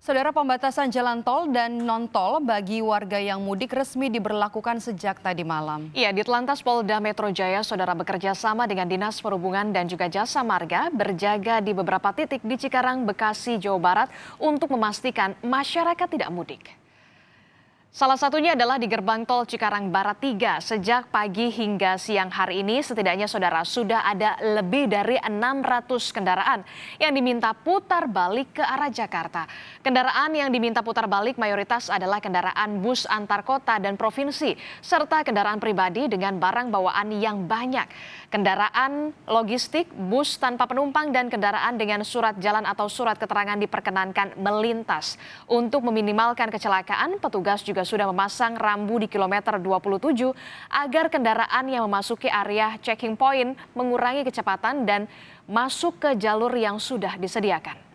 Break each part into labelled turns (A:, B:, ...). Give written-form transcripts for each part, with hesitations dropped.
A: Saudara, pembatasan jalan tol dan non-tol bagi warga yang mudik resmi diberlakukan sejak tadi malam.
B: Iya, Ditlantas Polda Metro Jaya, saudara bekerja sama dengan Dinas Perhubungan dan juga Jasa Marga berjaga di beberapa titik di Cikarang, Bekasi, Jawa Barat untuk memastikan masyarakat tidak mudik. Salah satunya adalah di gerbang tol Cikarang Barat 3. Sejak pagi hingga siang hari ini setidaknya saudara sudah ada lebih dari 600 kendaraan yang diminta putar balik ke arah Jakarta. Kendaraan yang diminta putar balik mayoritas adalah kendaraan bus antar kota dan provinsi serta kendaraan pribadi dengan barang bawaan yang banyak. Kendaraan logistik, bus tanpa penumpang dan kendaraan dengan surat jalan atau surat keterangan diperkenankan melintas. Untuk meminimalkan kecelakaan, petugas juga sudah memasang rambu di kilometer 27 agar kendaraan yang memasuki area checking point mengurangi kecepatan dan masuk ke jalur yang sudah disediakan.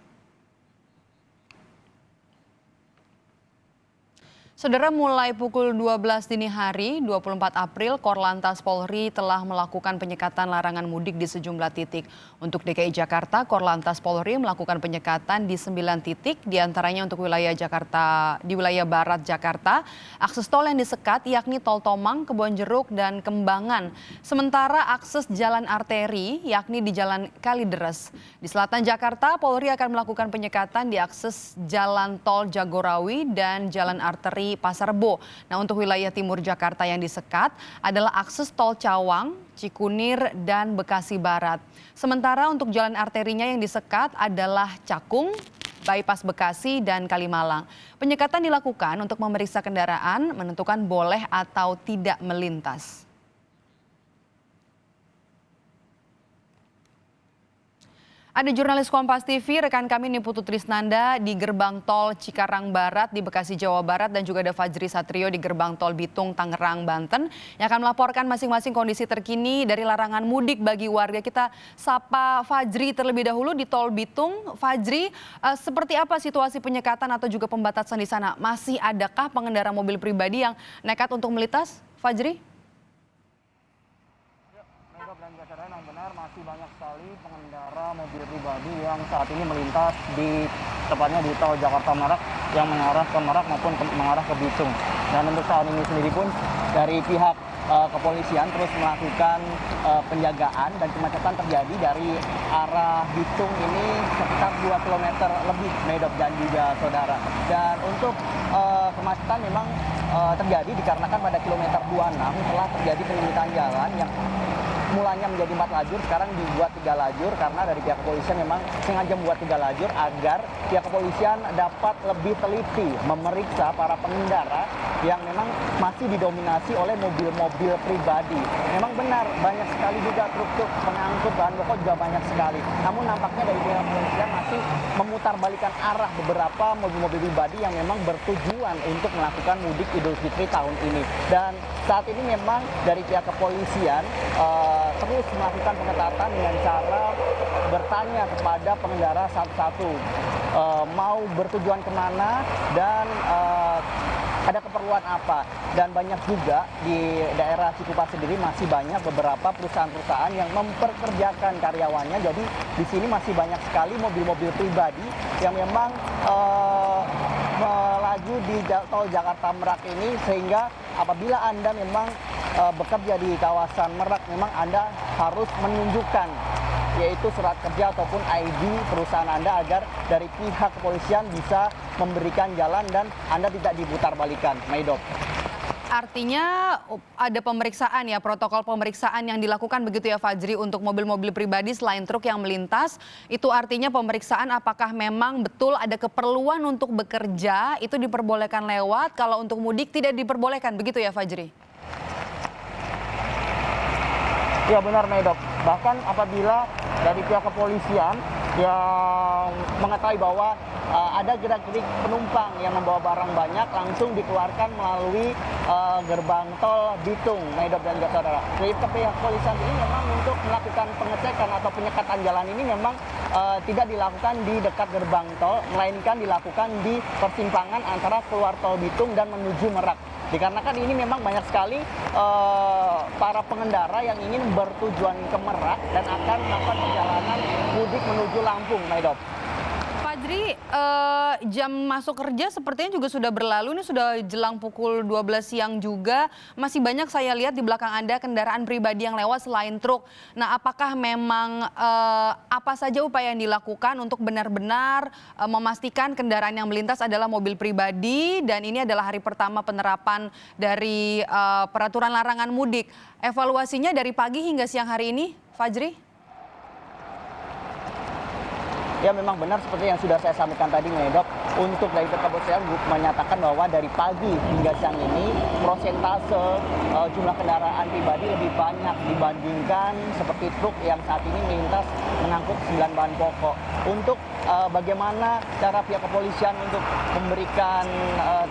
A: Saudara, mulai pukul 12 dini hari 24 April, Korlantas Polri telah melakukan penyekatan larangan mudik di sejumlah titik. Untuk DKI Jakarta, Korlantas Polri melakukan penyekatan di 9 titik, diantaranya untuk wilayah Jakarta, di wilayah Barat Jakarta, akses tol yang disekat yakni Tol Tomang, Kebonjeruk, dan Kembangan. Sementara akses jalan arteri yakni di Jalan Kalideres. Di selatan Jakarta, Polri akan melakukan penyekatan di akses Jalan Tol Jagorawi dan Jalan Arteri Pasar Rebo. Nah, untuk wilayah timur Jakarta yang disekat adalah akses tol Cawang, Cikunir, dan Bekasi Barat. Sementara untuk jalan arterinya yang disekat adalah Cakung, Bypass Bekasi, dan Kalimalang. Penyekatan dilakukan untuk memeriksa kendaraan, menentukan boleh atau tidak melintas. Ada jurnalis Kompas TV, rekan kami Niputu Trisnanda di gerbang tol Cikarang Barat di Bekasi, Jawa Barat, dan juga ada Fajri Satrio di gerbang tol Bitung, Tangerang, Banten yang akan melaporkan masing-masing kondisi terkini dari larangan mudik bagi warga. Kita sapa Fajri terlebih dahulu di tol Bitung. Fajri, seperti apa situasi penyekatan atau juga pembatasan di sana? Masih adakah pengendara mobil pribadi yang nekat untuk melintas, Fajri?
C: Memang benar masih banyak sekali pengendara mobil pribadi yang saat ini melintas tepatnya di tol Jakarta Merak yang mengarah ke Merak maupun mengarah ke Bitung. Dan untuk saat ini sendiri pun dari pihak kepolisian terus melakukan penjagaan dan kemacetan terjadi dari arah Bitung ini sekitar 2 km lebih, Medop dan juga saudara. Dan untuk kemacetan memang terjadi dikarenakan pada kilometer 26 telah terjadi penyempitan jalan yang mulanya menjadi 4 lajur, sekarang dibuat 3 lajur karena dari pihak kepolisian memang sengaja membuat 3 lajur agar pihak kepolisian dapat lebih teliti memeriksa para pengendara yang memang masih didominasi oleh mobil-mobil pribadi. Memang benar banyak sekali juga truk-truk pengangkut bahan pokok juga banyak sekali. Namun nampaknya dari pihak kepolisian masih memutarbalikkan arah beberapa mobil-mobil pribadi yang memang bertujuan untuk melakukan mudik Idul Fitri tahun ini. Dan saat ini memang dari pihak kepolisian terus melakukan pengetatan dengan cara bertanya kepada pengendara satu-satu mau bertujuan kemana dan ada keperluan apa. Dan banyak juga di daerah Cikupa sendiri masih banyak beberapa perusahaan-perusahaan yang memperkerjakan karyawannya. Jadi di sini masih banyak sekali mobil-mobil pribadi yang memang melaju di tol Jakarta Merak ini, sehingga apabila Anda memang bekerja di kawasan Merak, memang Anda harus menunjukkan yaitu surat kerja ataupun ID perusahaan Anda agar dari pihak kepolisian bisa memberikan jalan dan Anda tidak diputarbalikkan. Maidop.
A: Artinya ada pemeriksaan ya, protokol pemeriksaan yang dilakukan begitu ya Fajri untuk mobil-mobil pribadi selain truk yang melintas. Itu artinya pemeriksaan apakah memang betul ada keperluan untuk bekerja itu diperbolehkan lewat, kalau untuk mudik tidak diperbolehkan, begitu ya Fajri?
C: Ya benar, Medok. Bahkan apabila dari pihak kepolisian yang mengetahui bahwa ada gerak-gerik penumpang yang membawa barang banyak, langsung dikeluarkan melalui gerbang tol Bitung, Medok dan saudara. Dari pihak kepolisian ini memang untuk melakukan pengecekan atau penyekatan jalan ini memang tidak dilakukan di dekat gerbang tol, melainkan dilakukan di persimpangan antara keluar tol Bitung dan menuju Merak. Dikarenakan ini memang banyak sekali para pengendara yang ingin bertujuan ke Merak dan akan melakukan perjalanan mudik menuju Lampung, Maidop.
A: Fajri, jam masuk kerja sepertinya juga sudah berlalu, ini sudah jelang pukul 12 siang juga. Masih banyak saya lihat di belakang Anda kendaraan pribadi yang lewat selain truk. Nah, apakah memang apa saja upaya yang dilakukan untuk benar-benar memastikan kendaraan yang melintas adalah mobil pribadi dan ini adalah hari pertama penerapan dari peraturan larangan mudik. Evaluasinya dari pagi hingga siang hari ini, Fajri?
C: Ya memang benar seperti yang sudah saya sampaikan tadi, Medok. Untuk dari kepolisian menyatakan bahwa dari pagi hingga siang ini prosentase jumlah kendaraan pribadi lebih banyak dibandingkan seperti truk yang saat ini melintas mengangkut 9 bahan pokok. Untuk bagaimana cara pihak kepolisian untuk memberikan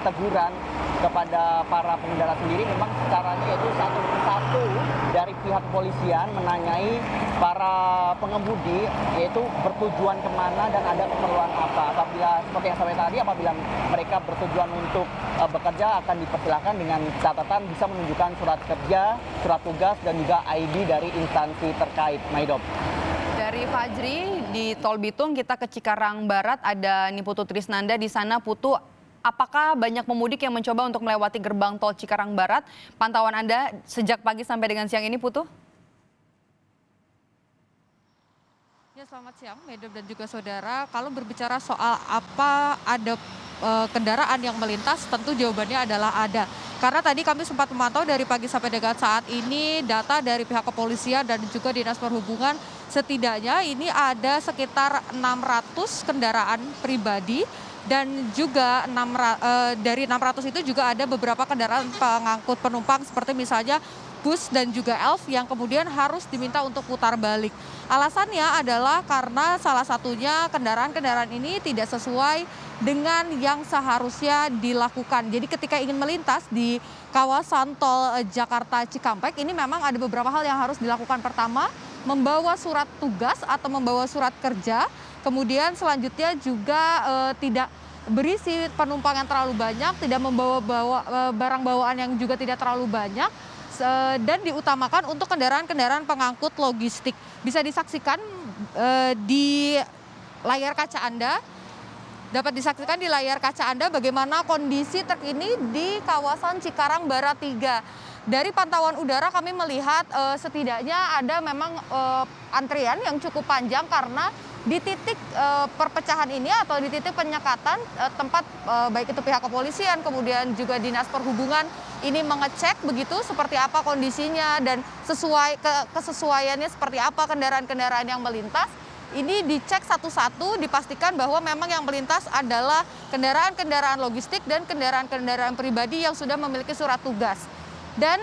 C: teguran kepada para pengendara sendiri, memang caranya yaitu satu persatu dari pihak kepolisian menanyai para pengemudi yaitu bertujuan kemana dan ada keperluan apa. Apabila seperti yang saya tadi, apabila mereka bertujuan untuk bekerja akan dipersilakan dengan catatan bisa menunjukkan surat kerja, surat tugas dan juga ID dari instansi terkait. Maidop.
A: Dari Fajri di Tol Bitung kita ke Cikarang Barat, ada Niputu Trisnanda di sana. Putu, apakah banyak pemudik yang mencoba untuk melewati gerbang tol Cikarang Barat? Pantauan Anda sejak pagi sampai dengan siang ini, Putu?
D: Ya, selamat siang, Medop dan juga saudara. Kalau berbicara soal apa ada kendaraan yang melintas, tentu jawabannya adalah ada. Karena tadi kami sempat memantau dari pagi sampai dengan saat ini data dari pihak kepolisian dan juga Dinas Perhubungan, setidaknya ini ada sekitar 600 kendaraan pribadi dan juga dari 600 itu juga ada beberapa kendaraan pengangkut penumpang seperti misalnya bus dan juga elf yang kemudian harus diminta untuk putar balik. Alasannya adalah karena salah satunya kendaraan-kendaraan ini tidak sesuai dengan yang seharusnya dilakukan. Jadi ketika ingin melintas di kawasan tol Jakarta Cikampek ini memang ada beberapa hal yang harus dilakukan. Pertama, membawa surat tugas atau membawa surat kerja. Kemudian selanjutnya juga tidak berisi penumpang yang terlalu banyak, tidak membawa barang bawaan yang juga tidak terlalu banyak, dan diutamakan untuk kendaraan-kendaraan pengangkut logistik. Bisa disaksikan di layar kaca Anda, dapat disaksikan di layar kaca Anda bagaimana kondisi terkini di kawasan Cikarang Barat 3. Dari pantauan udara kami melihat setidaknya ada memang antrian yang cukup panjang karena di titik perpecahan ini atau di titik penyekatan tempat baik itu pihak kepolisian kemudian juga Dinas Perhubungan ini mengecek begitu seperti apa kondisinya dan kesesuaiannya seperti apa kendaraan-kendaraan yang melintas. Ini dicek satu-satu, dipastikan bahwa memang yang melintas adalah kendaraan-kendaraan logistik dan kendaraan-kendaraan pribadi yang sudah memiliki surat tugas. Dan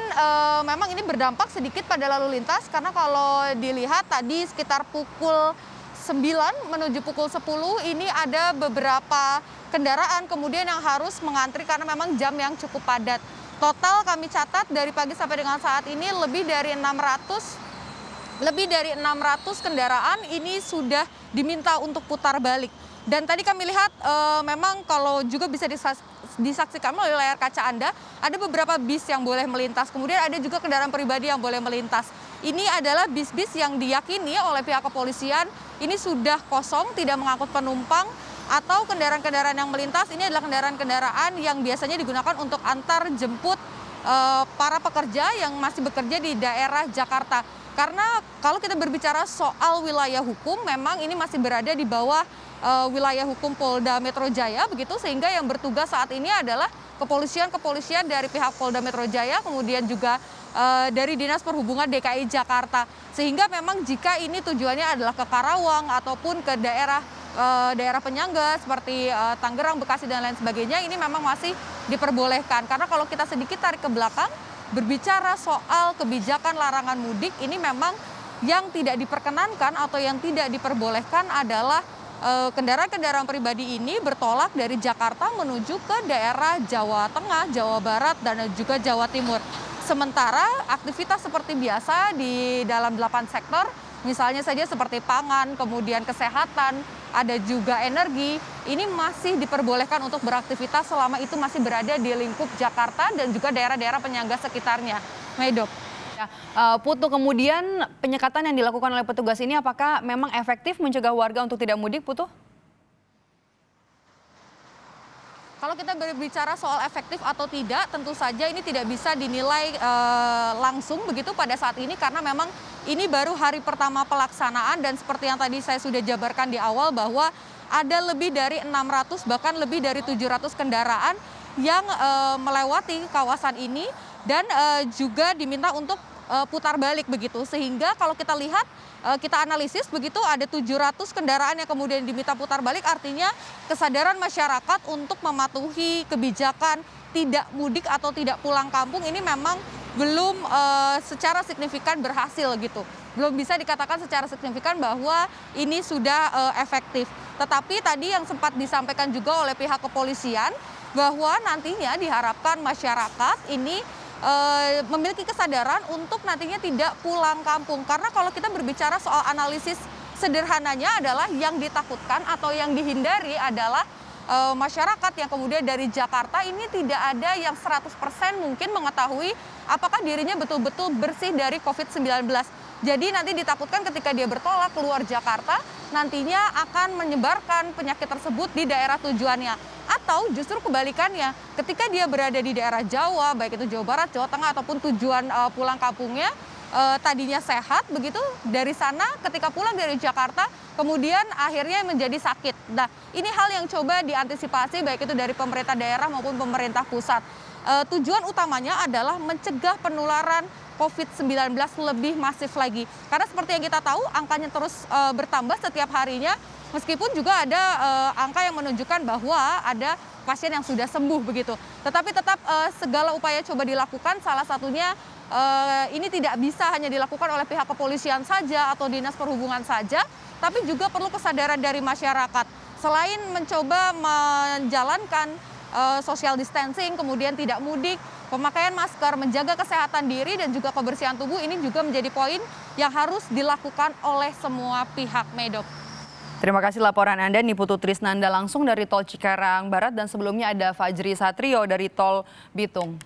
D: memang ini berdampak sedikit pada lalu lintas karena kalau dilihat tadi sekitar pukul 9 menuju pukul 10 ini ada beberapa kendaraan kemudian yang harus mengantri karena memang jam yang cukup padat. Total kami catat dari pagi sampai dengan saat ini lebih dari 600 kendaraan ini sudah diminta untuk putar balik. Dan tadi kami lihat memang kalau juga bisa disaksikan melalui layar kaca Anda, ada beberapa bis yang boleh melintas. Kemudian ada juga kendaraan pribadi yang boleh melintas. Ini adalah bis-bis yang diyakini oleh pihak kepolisian ini sudah kosong, tidak mengangkut penumpang, atau kendaraan-kendaraan yang melintas ini adalah kendaraan-kendaraan yang biasanya digunakan untuk antar jemput para pekerja yang masih bekerja di daerah Jakarta. Karena kalau kita berbicara soal wilayah hukum, memang ini masih berada di bawah wilayah hukum Polda Metro Jaya, begitu sehingga yang bertugas saat ini adalah kepolisian dari pihak Polda Metro Jaya, kemudian juga dari Dinas Perhubungan DKI Jakarta. Sehingga memang jika ini tujuannya adalah ke Karawang ataupun ke daerah penyangga seperti Tangerang, Bekasi dan lain sebagainya, ini memang masih diperbolehkan. Karena kalau kita sedikit tarik ke belakang, berbicara soal kebijakan larangan mudik, ini memang yang tidak diperkenankan atau yang tidak diperbolehkan adalah kendaraan-kendaraan pribadi ini bertolak dari Jakarta menuju ke daerah Jawa Tengah, Jawa Barat, dan juga Jawa Timur. Sementara aktivitas seperti biasa di dalam 8 sektor, misalnya saja seperti pangan, kemudian kesehatan, ada juga energi, ini masih diperbolehkan untuk beraktivitas selama itu masih berada di lingkup Jakarta dan juga daerah-daerah penyangga sekitarnya. Medop.
A: Putu, kemudian penyekatan yang dilakukan oleh petugas ini apakah memang efektif mencegah warga untuk tidak mudik, Putu?
D: Kalau kita berbicara soal efektif atau tidak, tentu saja ini tidak bisa dinilai langsung begitu pada saat ini karena memang ini baru hari pertama pelaksanaan dan seperti yang tadi saya sudah jabarkan di awal bahwa ada lebih dari 600 bahkan lebih dari 700 kendaraan yang melewati kawasan ini dan juga diminta untuk putar balik begitu. Sehingga kalau kita lihat kita analisis begitu ada 700 kendaraan yang kemudian diminta putar balik, artinya kesadaran masyarakat untuk mematuhi kebijakan tidak mudik atau tidak pulang kampung ini memang belum secara signifikan berhasil gitu. Belum bisa dikatakan secara signifikan bahwa ini sudah efektif. Tetapi tadi yang sempat disampaikan juga oleh pihak kepolisian bahwa nantinya diharapkan masyarakat ini memiliki kesadaran untuk nantinya tidak pulang kampung. Karena kalau kita berbicara soal analisis sederhananya adalah yang ditakutkan atau yang dihindari adalah masyarakat yang kemudian dari Jakarta ini tidak ada yang 100% mungkin mengetahui apakah dirinya betul-betul bersih dari COVID-19. Jadi nanti ditakutkan ketika dia bertolak keluar Jakarta nantinya akan menyebarkan penyakit tersebut di daerah tujuannya. Atau justru kebalikannya, ketika dia berada di daerah Jawa, baik itu Jawa Barat, Jawa Tengah, ataupun tujuan pulang kampungnya, tadinya sehat, begitu dari sana ketika pulang dari Jakarta, kemudian akhirnya menjadi sakit. Nah, ini hal yang coba diantisipasi, baik itu dari pemerintah daerah maupun pemerintah pusat. Tujuan utamanya adalah mencegah penularan COVID-19 lebih masif lagi. Karena seperti yang kita tahu, angkanya terus bertambah setiap harinya. Meskipun juga ada angka yang menunjukkan bahwa ada pasien yang sudah sembuh begitu. Tetapi tetap segala upaya coba dilakukan, salah satunya ini tidak bisa hanya dilakukan oleh pihak kepolisian saja atau dinas perhubungan saja, tapi juga perlu kesadaran dari masyarakat. Selain mencoba menjalankan social distancing, kemudian tidak mudik, pemakaian masker, menjaga kesehatan diri dan juga kebersihan tubuh ini juga menjadi poin yang harus dilakukan oleh semua pihak, Medok.
A: Terima kasih laporan Anda, Niputu Trisnanda langsung dari Tol Cikarang Barat dan sebelumnya ada Fajri Satrio dari Tol Bitung.